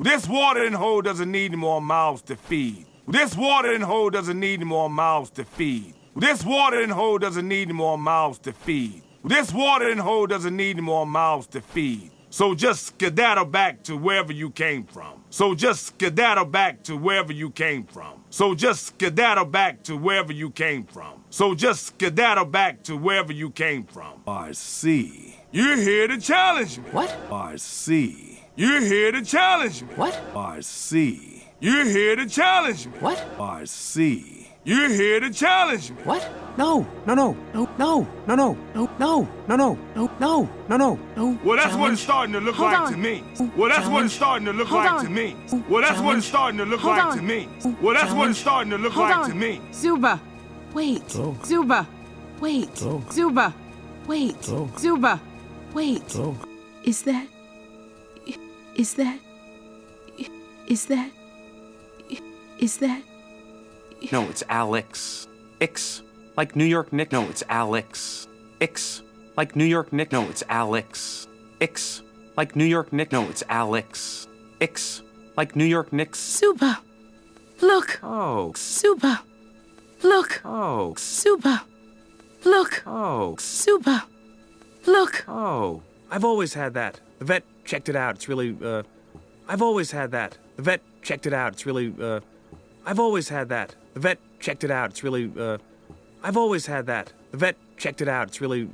This watering hole doesn't need any more mouths to feed. This watering hole doesn't need any more mouths to feed. This watering hole doesn't need any more mouths to feed. This watering hole doesn't need any more mouths to feed. So just skedaddle back to wherever you came from. So just skedaddle back to wherever you came from. So just skedaddle back to wherever you came from. So just skedaddle back to wherever you came from. I see. You're here to challenge me. What? I see. You're here to challenge me. What? I see. You're here to challenge me. What? I see. You're here to challenge me. What? No, no, no, no, no, no, no, no, no, no, no, no, no, no, no, no. Well, that's what it's starting to look like to me. Well, that's what it's starting to look like to me. Well, that's what it's starting to look like to me. Well, that's what it's starting to look like to me. Zuba, wait. Zuba, wait. Zuba, wait. Zuba, wait. Is that? Is that? Is that? Is that? No, it's Alex. Ix. Like New York Nick. No, it's Alex. Ix. Like New York Nick. No, it's Alex. Ix. Like New York Nick. No, it's Alex. Ix. Like New York Knicks. Zuba, look. Oh. Zuba, look. Oh. Zuba, look. Oh. Zuba, look. Oh. I've always had that. The vet checked it out. It's really, I've always had that. The vet checked it out. It's really, I've always had that. The vet checked it out. It's really, I've always had that. The vet checked it out. It's really,